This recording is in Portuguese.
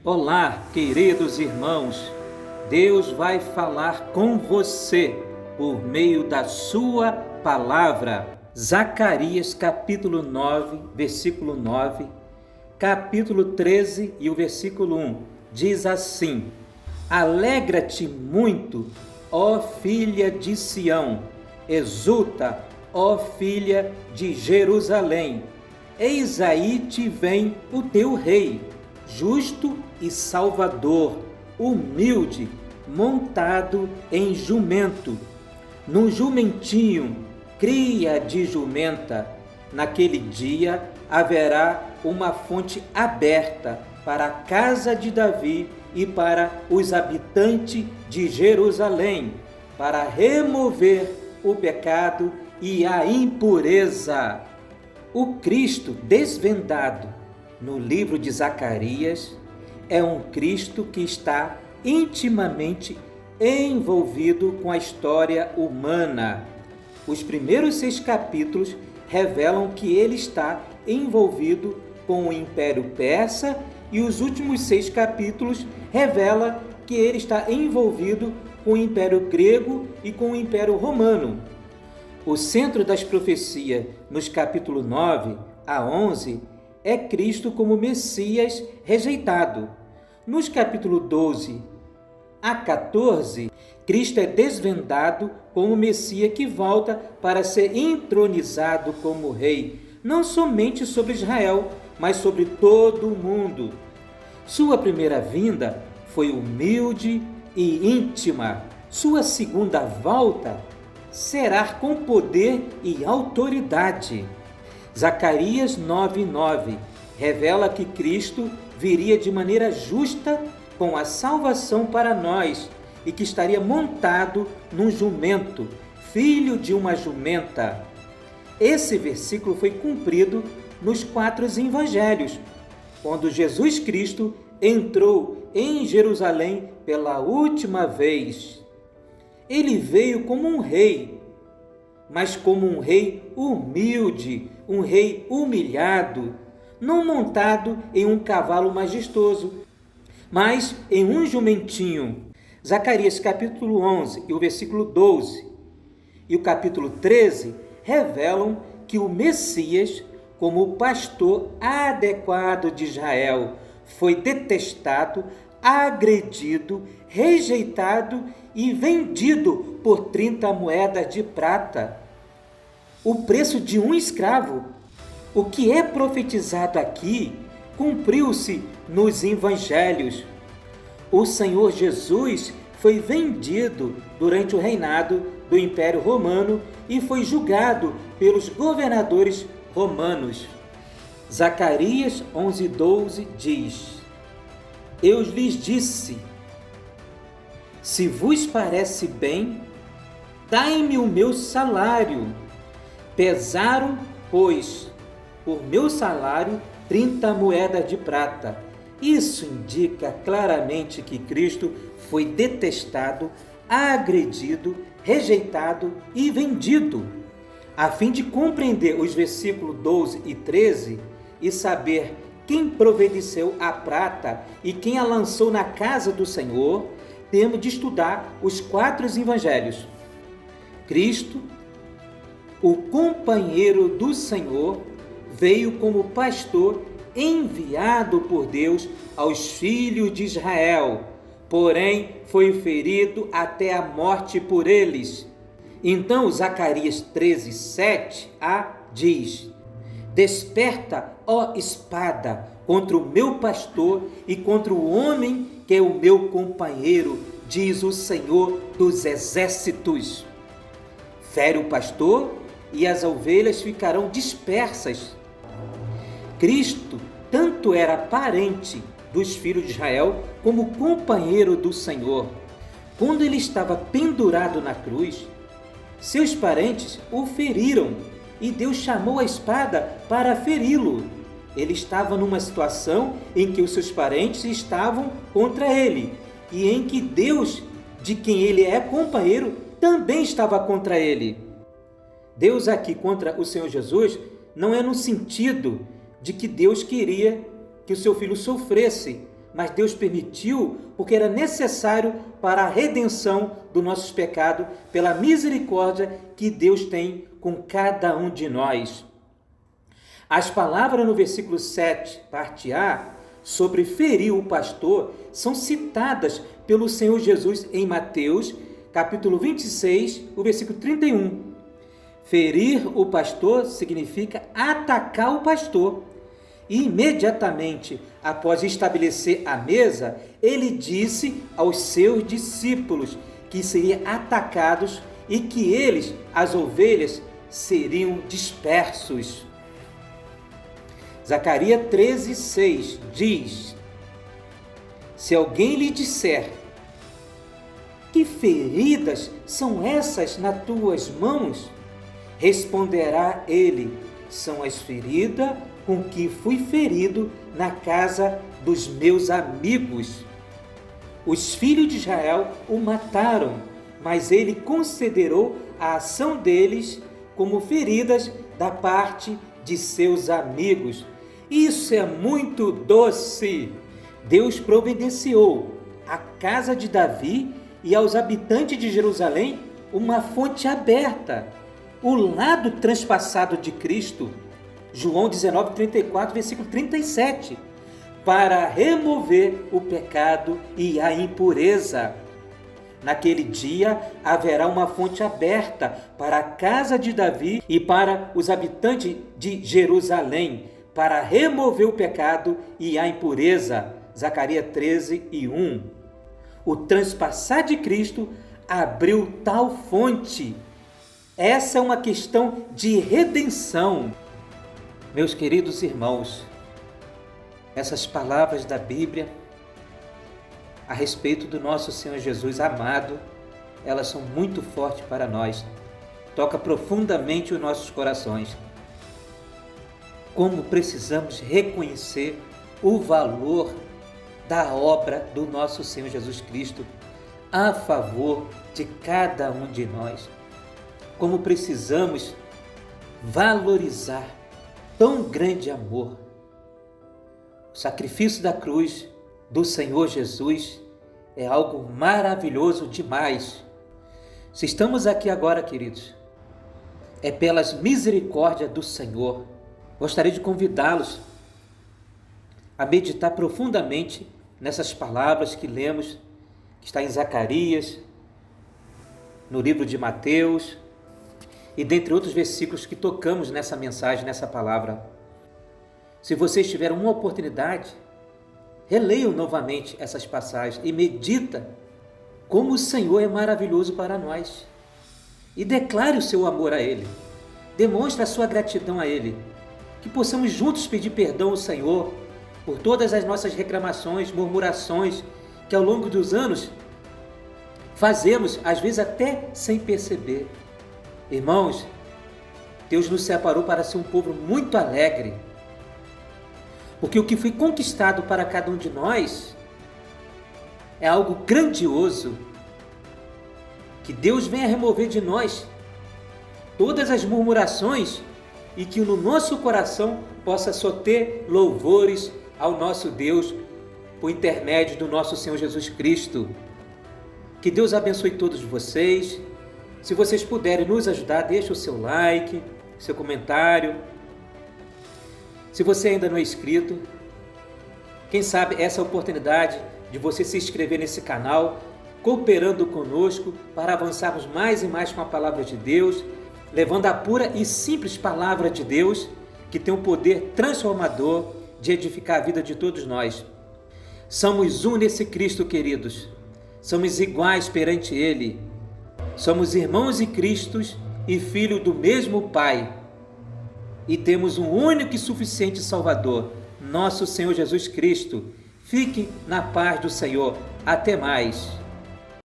Olá, queridos irmãos. Deus vai falar com você por meio da sua palavra. Zacarias capítulo 9, versículo 9, capítulo 13 e o versículo 1 diz assim: Alegra-te muito, ó filha de Sião, exulta, ó filha de Jerusalém. Eis aí te vem o teu rei, justo e salvador, humilde, montado em jumento, num jumentinho, cria de jumenta. Naquele dia haverá uma fonte aberta para a casa de Davi e para os habitantes de Jerusalém, para remover o pecado e a impureza. O Cristo desvendado no livro de Zacarias é um Cristo que está intimamente envolvido com a história humana. Os primeiros 6 capítulos revelam que ele está envolvido com o Império Persa e os últimos 6 capítulos revelam que ele está envolvido com o Império Grego e com o Império Romano. O centro das profecias, nos capítulos 9 a 11, é Cristo como Messias rejeitado. Nos capítulos 12 a 14, Cristo é desvendado como Messias que volta para ser entronizado como rei, não somente sobre Israel, mas sobre todo o mundo. Sua primeira vinda foi humilde e íntima. Sua segunda volta será com poder e autoridade. Zacarias 9:9 revela que Cristo viria de maneira justa com a salvação para nós e que estaria montado num jumento, filho de uma jumenta. Esse versículo foi cumprido nos 4 evangelhos, quando Jesus Cristo entrou em Jerusalém pela última vez. Ele veio como um rei, mas como um rei humilde, um rei humilhado, não montado em um cavalo majestoso, mas em um jumentinho. Zacarias capítulo 11 e o versículo 12 e o capítulo 13 revelam que o Messias, como o pastor adequado de Israel, foi detestado, agredido, rejeitado e vendido por 30 moedas de prata, o preço de um escravo. O que é profetizado aqui cumpriu-se nos evangelhos. O Senhor Jesus foi vendido durante o reinado do Império Romano e foi julgado pelos governadores romanos. Zacarias 11:12 diz: Eu lhes disse, se vos parece bem, dai-me o meu salário. Pesaram, pois, por meu salário 30 moedas de prata. Isso indica claramente que Cristo foi detestado, agredido, rejeitado e vendido. A fim de compreender os versículos 12 e 13 e saber quem providenciou a prata e quem a lançou na casa do Senhor, temos de estudar os 4 evangelhos. Cristo, o companheiro do Senhor, veio como pastor enviado por Deus aos filhos de Israel, porém foi ferido até a morte por eles. Então Zacarias 13:7a diz: Desperta, ó espada, contra o meu pastor e contra o homem que é o meu companheiro, diz o Senhor dos exércitos. Fere o pastor e as ovelhas ficarão dispersas. Cristo tanto era parente dos filhos de Israel como companheiro do Senhor. Quando ele estava pendurado na cruz, seus parentes o feriram e Deus chamou a espada para feri-lo. Ele estava numa situação em que os seus parentes estavam contra ele e em que Deus, de quem ele é companheiro, também estava contra ele. Deus aqui contra o Senhor Jesus não é no sentido de que Deus queria que o seu filho sofresse, mas Deus permitiu porque era necessário para a redenção dos nossos pecados, pela misericórdia que Deus tem com cada um de nós. As palavras no versículo 7, parte A, sobre ferir o pastor, são citadas pelo Senhor Jesus em Mateus, capítulo 26, o versículo 31. Ferir o pastor significa atacar o pastor. E imediatamente após estabelecer a mesa, ele disse aos seus discípulos que seriam atacados e que eles, as ovelhas, seriam dispersos. Zacarias 13:6 diz: se alguém lhe disser: que feridas são essas nas tuas mãos? Responderá ele: são as feridas com que fui ferido na casa dos meus amigos. Os filhos de Israel o mataram, mas ele considerou a ação deles como feridas da parte de seus amigos. Isso é muito doce. Deus providenciou à casa de Davi e aos habitantes de Jerusalém uma fonte aberta, o lado transpassado de Cristo, João 19:34, versículo 37, para remover o pecado e a impureza. Naquele dia haverá uma fonte aberta para a casa de Davi e para os habitantes de Jerusalém, para remover o pecado e a impureza. Zacarias 13:1. O transpassar de Cristo abriu tal fonte. Essa é uma questão de redenção. Meus queridos irmãos, essas palavras da Bíblia a respeito do nosso Senhor Jesus amado, elas são muito fortes para nós, toca profundamente os nossos corações. Como precisamos reconhecer o valor da obra do nosso Senhor Jesus Cristo a favor de cada um de nós. Como precisamos valorizar tão grande amor. O sacrifício da cruz do Senhor Jesus é algo maravilhoso demais. Se estamos aqui agora, queridos, é pelas misericórdias do Senhor. Gostaria de convidá-los a meditar profundamente nessas palavras que lemos, que está em Zacarias, no livro de Mateus, e dentre outros versículos que tocamos nessa mensagem, nessa palavra. Se vocês tiverem uma oportunidade, releiam novamente essas passagens e medita como o Senhor é maravilhoso para nós. E declare o seu amor a Ele. Demonstre a sua gratidão a Ele. Que possamos juntos pedir perdão ao Senhor por todas as nossas reclamações, murmurações que ao longo dos anos fazemos, às vezes até sem perceber. Irmãos, Deus nos separou para ser um povo muito alegre, porque o que foi conquistado para cada um de nós é algo grandioso, que Deus venha remover de nós todas as murmurações e que no nosso coração possa só ter louvores ao nosso Deus por intermédio do nosso Senhor Jesus Cristo. Que Deus abençoe todos vocês. Se vocês puderem nos ajudar, deixe o seu like, seu comentário. Se você ainda não é inscrito, quem sabe essa é a oportunidade de você se inscrever nesse canal, cooperando conosco para avançarmos mais e mais com a palavra de Deus, levando a pura e simples palavra de Deus, que tem um poder transformador de edificar a vida de todos nós. Somos um nesse Cristo, queridos. Somos iguais perante Ele. Somos irmãos em Cristo e filhos do mesmo Pai. E temos um único e suficiente Salvador, nosso Senhor Jesus Cristo. Fique na paz do Senhor. Até mais.